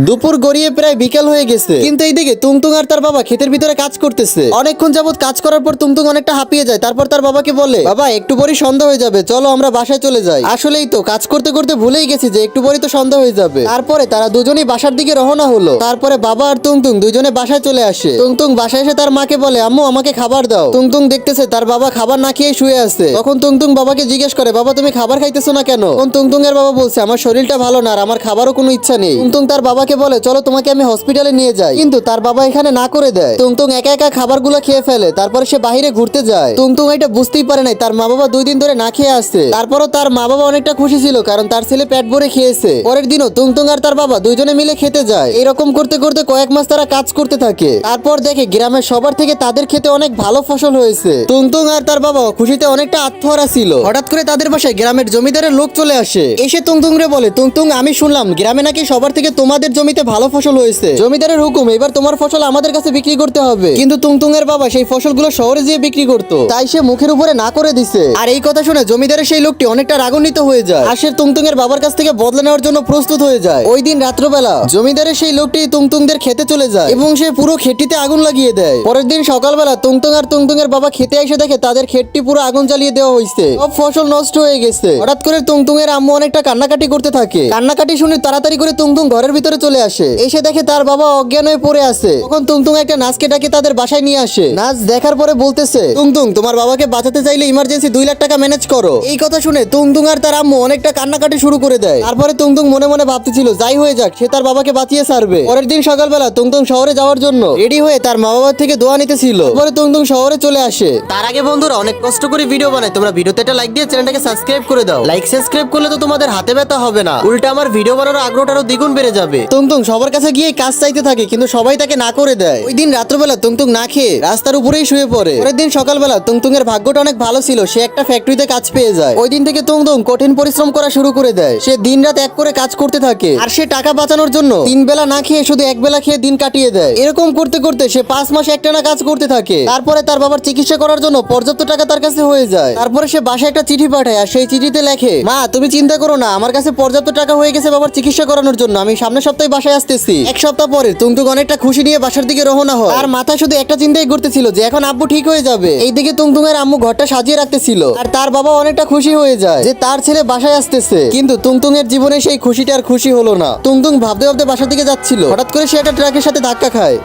দুপুর গড়িয়ে প্রায় বিকেল হয়ে গেছে, কিন্তু এইদিকে তুংতুং আর তার বাবা ক্ষেতের ভিতরে কাজ করতেছে। অনেকক্ষণ যাবত কাজ করার পর তুংতুং অনেকটা হাঁপিয়ে যায়। তারপর তার বাবাকে বলে, বাবা একটু পরই সন্ধ্যা হয়ে যাবে, চলো আমরা বাসায় চলে যাই। আসলেই তো কাজ করতে করতে ভুলেই গেছি যে একটু পরই তো সন্ধ্যা হয়ে যাবে। তারপরে তারা দুজনেই বাসার দিকে রওনা হলো। তারপরে বাবা আর তুংতুং দুজনে বাসায় চলে আসে। তুংতুং বাসায় এসে তার মাকে বলে, আম্মু আমাকে খাবার দাও। তুংতুং দেখতেছে তার বাবা খাবার না খেয়ে শুয়ে আছে। তখন তুংতুং বাবাকে জিজ্ঞেস করে, বাবা তুমি খাবার খাইতেছো না কেন? তখন তুংতুং এর বাবা বলছে, আমার শরীরটা ভালো না আর আমার খাবারও কোনো ইচ্ছা নেই। তুংতুং তার বাবাকে বলে, চলো তোমাকে আমি হসপিটালে নিয়ে যাই। কিন্তু তার বাবা এখানে না করে দেয়। তুংতুং একা একা খাবারগুলো খেয়ে ফেলে। তারপরে সে বাইরে ঘুরতে যায়। তুংতুং এটা বুঝতেই পারে নাই তার মা বাবা 2 দিন ধরে না খেয়ে আসছে। তারপরও তার মা বাবা অনেকটা খুশি ছিল, কারণ তার ছেলে পেট ভরে খেয়েছে। পরের দিনও তুংতুং আর তার বাবা দুইজনে মিলে খেতে যায়। এরকম করতে করতে কয়েক মাস তারা কাজ করতে থাকে। তারপর দেখে গ্রামের সবার থেকে তাদের খেতে অনেক ভালো ফসল হয়েছে। তুংতুং আর তার বাবা খুশিতে অনেকটা আত্মহারা ছিল। হঠাৎ করে তাদের বাসায় গ্রামের জমিদারের লোক চলে আসে। এসে তুংতুং রে বলে, তুংতুং আমি শুনলাম গ্রামে নাকি সবার থেকে তোমাদের জমিতে ভালো ফসল হয়েছে। জমিদারের হুকুম, এবার তোমার ফসল আমাদের কাছে বিক্রি করতে হবে। কিন্তু তুংতুং এর বাবা সেই ফসলগুলো শহরে যেয়ে বিক্রি করতো, তাই সে মুখের উপরে না করে দিছে। আর এই কথা শুনে জমিদারের সেই লোকটি অনেকটা রাগান্বিত হয়ে যায়। আর সে তুংতুং এর বাবার কাছ থেকে বদলা নেওয়ার জন্য প্রস্তুত হয়ে যায়। ওই দিন রাত্রবেলা জমিদারের সেই লোকটি তুংতুংদের খেতে চলে যায় এবং সে পুরো খেতটিতে আগুন লাগিয়ে দেয়। পরের দিন সকালবেলা তুংতুং আর তুংতুং এর বাবা খেতে এসে দেখে তাদের খেতটি পুরো আগুন জ্বালিয়ে দেওয়া হয়েছে। সব ফসল নষ্ট হয়ে গেছে। হঠাৎ করে তুংতুং এর আম্মু অনেকটা কান্নাকাটি করতে থাকে। কান্নাকাটি শুনে তাড়াতাড়ি করে তুংতুং ঘরের ভিতরে চলে আসে। এসে দেখে তার বাবা অজ্ঞান হয়ে পড়ে আছে। তখন তুংতুং একটা নাচকে ডাকে তাদের বাসায় নিয়ে আসে। নাচ দেখার পরে বলতেছে, তুংতুং তোমার বাবাকে বাঁচাতে চাইলে ইমার্জেন্সি 2 লাখ টাকা ম্যানেজ করো। এই কথা শুনে তুংতুং আর তার আম্মু অনেকটা কান্নাকাটি শুরু করে দেয়। তারপরে তুংতুং মনে মনে ভাবতেছিল, যাই হয়ে যাক সে তার বাবাকে বাঁচিয়ে ছাড়বে। পরের দিন সকালবেলা তুংতুং শহরে যাওয়ার জন্য রেডি হয়ে তার মা বাবার থেকে দোয়া নিতেছিল। পরে তুংতুং শহরে চলে আসে। তার আগে বন্ধুরা অনেক কষ্ট করে ভিডিও বানাই, তোমরা ভিডিওতে একটা লাইক দিয়ে চ্যানেলটাকে সাবস্ক্রাইব করে দাও। লাইক সাবস্ক্রাইব করলে তো তোমাদের হাতে ব্যথা হবে না, উল্টা আমার ভিডিও বানানোর আগ্রহটা আরো দ্বিগুণ বেড়ে যাবে। তুংতুং সবার কাছে গিয়ে কাজ চাইতে থাকে, কিন্তু সবাই তাকে না করে দেয়। ওই দিন রাত্রবেলা তুংতুং না খেয়ে রাস্তার উপরেই শুয়ে পড়ে। পরের দিন সকালবেলা তুংতুং এর ভাগ্যটা অনেক ভালো ছিল, সে একটা ফ্যাক্টরিতে কাজ পেয়ে যায়। ওই দিন থেকে তুংতুং কঠিন পরিশ্রম করা শুরু করে দেয়। সে দিনরাত এক করে কাজ করতে থাকে। আর সে টাকা বাঁচানোর জন্য 3 বেলা না খেয়ে শুধু 1 বেলা খেয়ে দিন কাটিয়ে দেয়। এরকম করতে করতে সে 5 মাস একটানা কাজ করতে থাকে। তারপরে তার বাবার চিকিৎসা করার জন্য পর্যাপ্ত টাকা তার কাছে হয়ে যায়। তারপরে সে বাসায় একটা চিঠি পাঠায়, আর সেই চিঠিতে লেখে, মা তুমি চিন্তা করো না, আমার কাছে পর্যাপ্ত টাকা হয়ে গেছে বাবার চিকিৎসা করানোর জন্য, আমি সামনের সপ্তাহে বাসায় আসতেছি। 1 সপ্তাহ পরে তুংতুং অনেকটা খুশি নিয়ে বাসার দিকে রওনা হয়। আর মাথায় শুধু একটা চিন্তাই ঘুরতেছিল যে এখন আব্বু ঠিক হয়ে যাবে। এইদিকে তুংতুং এর আম্মু ঘরটা সাজিয়ে রাখতেছিল। আর তার বাবা অনেকটা খুশি হয়ে যায় যে তার ছেলে বাসায় আসতেছে। কিন্তু তুংতুং এর জীবনে সেই খুশিটা আর খুশি হলো না। তুংতুং ভাবতে ভাবতে বাসার দিকে যাচ্ছিল, হঠাৎ করে সে একটা ট্রাকের সাথে ধাক্কা খায়।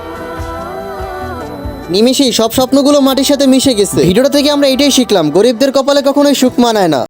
নিমেষেই সব স্বপ্নগুলো মাটির সাথে মিশে গেছে। ভিডিওটা থেকে আমরা এটাই শিখলাম, গরিবদের কপালে কখনোই সুখ মানায় না।